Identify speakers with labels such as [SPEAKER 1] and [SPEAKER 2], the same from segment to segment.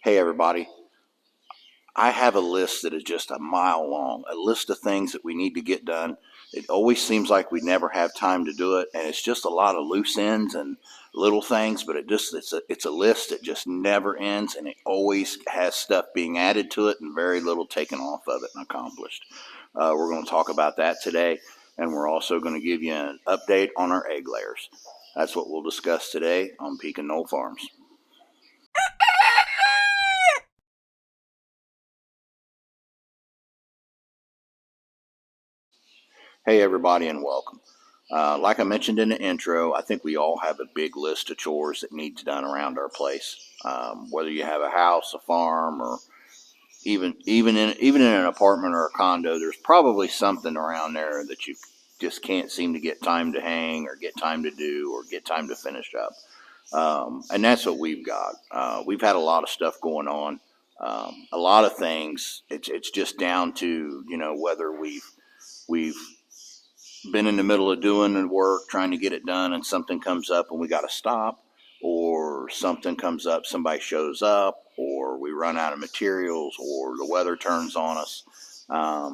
[SPEAKER 1] Hey everybody, I have a list that is just a mile long, a list of things that we need to get done. It always seems like we never have time to do it, and it's just a lot of loose ends and little things, but it's a list that just never ends, and it always has stuff being added to it and very little taken off of it and accomplished. We're going to talk about that today, and we're also going to give you an update on our egg layers. That's what we'll discuss today on Pekin Knoll Farms. Hey everybody and welcome. Like I mentioned in the intro, I think we all have a big list of chores that needs done around our place. Whether you have a house, a farm, or even in an apartment or a condo, there's probably something around there that you just can't seem to get time to hang or get time to do or get time to finish up. And that's what we've got. We've had a lot of stuff going on, a lot of things. It's just down to whether we've been in the middle of doing the work, trying to get it done, and something comes up and we got to stop, or something comes up, somebody shows up, or we run out of materials, or the weather turns on us. A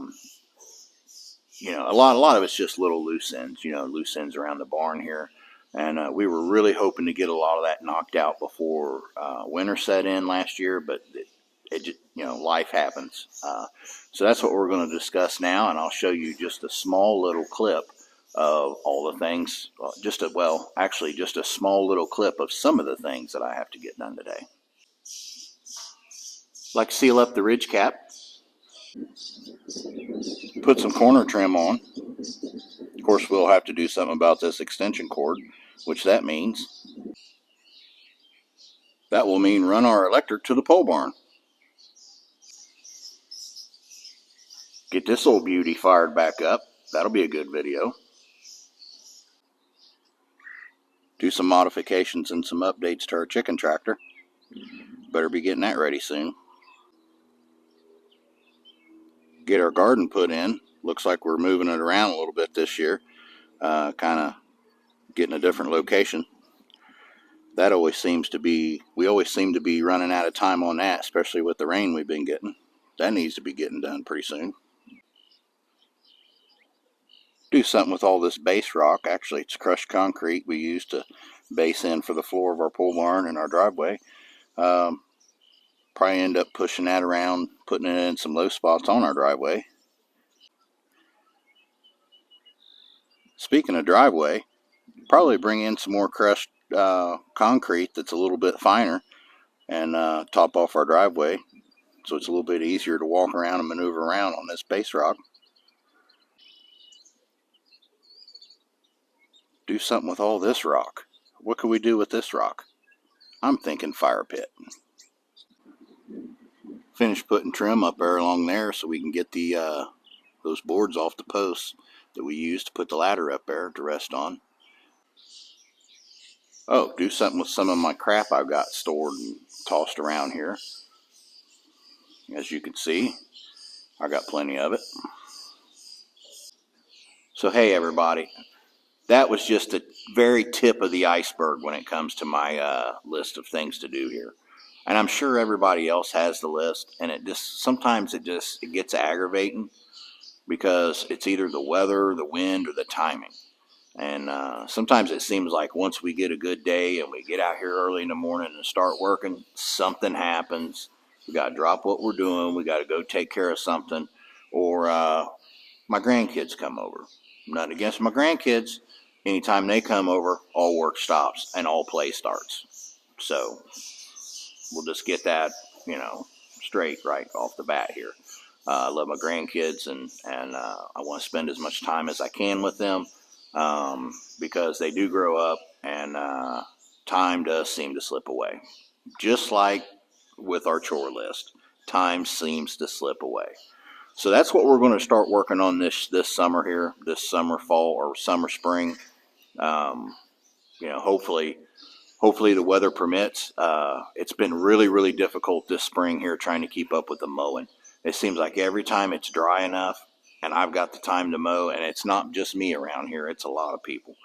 [SPEAKER 1] lot of it's just little loose ends, loose ends around the barn here. And we were really hoping to get a lot of that knocked out before winter set in last year, but it just, life happens. So that's what we're going to discuss now, and I'll show you just a small little clip of all the things, just a small little clip of some of the things that I have to get done today. Like seal up the ridge cap, put some corner trim on. Of course, we'll have to do something about this extension cord, which that will mean run our electric to the pole barn. Get this old beauty fired back up. That'll be a good video. Do some modifications and some updates to our chicken tractor. Better be getting that ready soon. Get our garden put in. Looks like we're moving it around a little bit this year. Kind of getting a different location. We always seem to be running out of time on that, especially with the rain we've been getting. That needs to be getting done pretty soon. Do something with all this base rock. Actually, it's crushed concrete we use to base in for the floor of our pole barn and our driveway. Probably end up pushing that around, putting it in some low spots on our driveway. Speaking of driveway, probably bring in some more crushed concrete that's a little bit finer and top off our driveway, so it's a little bit easier to walk around and maneuver around on this base rock. Do something with all this rock. What could we do with this rock? I'm thinking fire pit. Finish putting trim up there along there so we can get the those boards off the posts that we use to put the ladder up there to rest on. Oh, do something with some of my crap I've got stored and tossed around here. As you can see, I got plenty of it. So hey everybody, that was just the very tip of the iceberg when it comes to my list of things to do here. And I'm sure everybody else has the list, and sometimes it gets aggravating because it's either the weather, the wind, or the timing. And sometimes it seems like once we get a good day and we get out here early in the morning and start working, something happens. We got to drop what we're doing. We got to go take care of something, or my grandkids come over. Nothing against my grandkids. Anytime they come over, all work stops and all play starts. So we'll just get that, straight right off the bat here. I love my grandkids, and I want to spend as much time as I can with them, because they do grow up, and time does seem to slip away. Just like with our chore list, time seems to slip away. So that's what we're going to start working on this summer here, this summer, fall, or summer, spring. Hopefully the weather permits. It's been really, really difficult this spring here trying to keep up with the mowing. It seems like every time it's dry enough and I've got the time to mow, and it's not just me around here, it's a lot of people.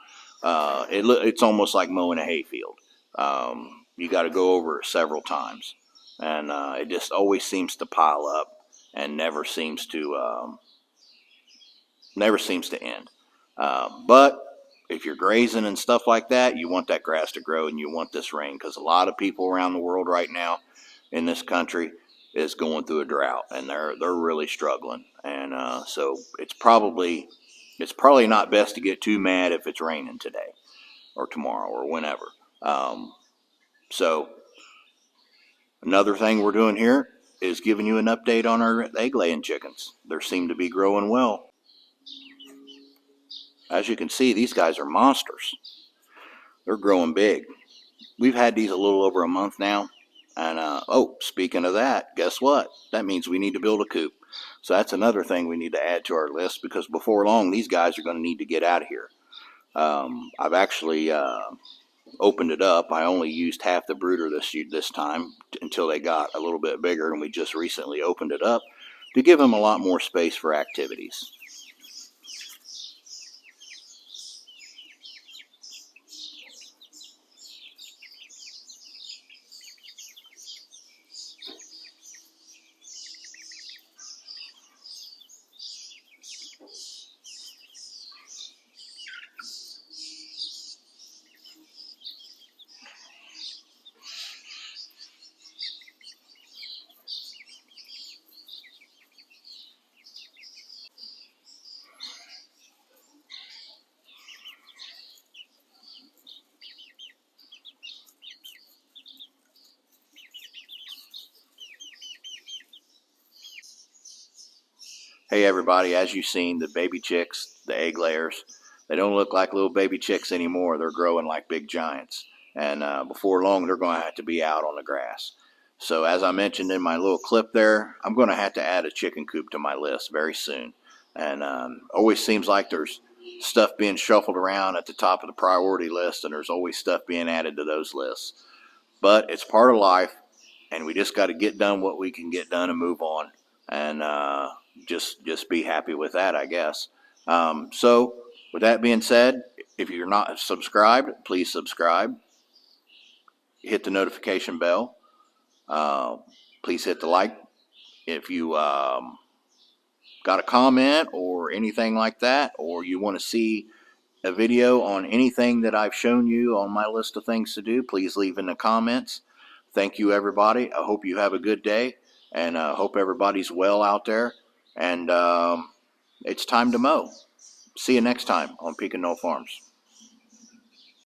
[SPEAKER 1] It's almost like mowing a hayfield. You got to go over it several times. and it just always seems to pile up and never seems to end. But if you're grazing and stuff like that, you want that grass to grow and you want this rain, because a lot of people around the world right now in this country is going through a drought, and they're really struggling. And so it's probably not best to get too mad if it's raining today or tomorrow or whenever. So another thing we're doing here is giving you an update on our egg laying chickens. They seem to be growing well. As you can see, these guys are monsters. They're growing big. We've had these a little over a month now. And oh, speaking of that, guess what? That means we need to build a coop. So that's another thing we need to add to our list, because before long, these guys are going to need to get out of here. I've actually opened it up. I only used half the brooder this time until they got a little bit bigger, and we just recently opened it up to give them a lot more space for activities. Hey everybody, as you've seen, the baby chicks, the egg layers, they don't look like little baby chicks anymore. They're growing like big giants. And before long, they're going to have to be out on the grass. So as I mentioned in my little clip there, I'm going to have to add a chicken coop to my list very soon. And always seems like there's stuff being shuffled around at the top of the priority list, and there's always stuff being added to those lists. But it's part of life, and we just got to get done what we can get done and move on. And just be happy with that, I guess. So with that being said, if you're not subscribed, please subscribe. Hit the notification bell. Please hit the like. If you got a comment or anything like that, or you want to see a video on anything that I've shown you on my list of things to do, please leave in the comments. Thank you, everybody. I hope you have a good day, and I hope everybody's well out there. And it's time to mow. See you next time on Peak and Knoll Farms.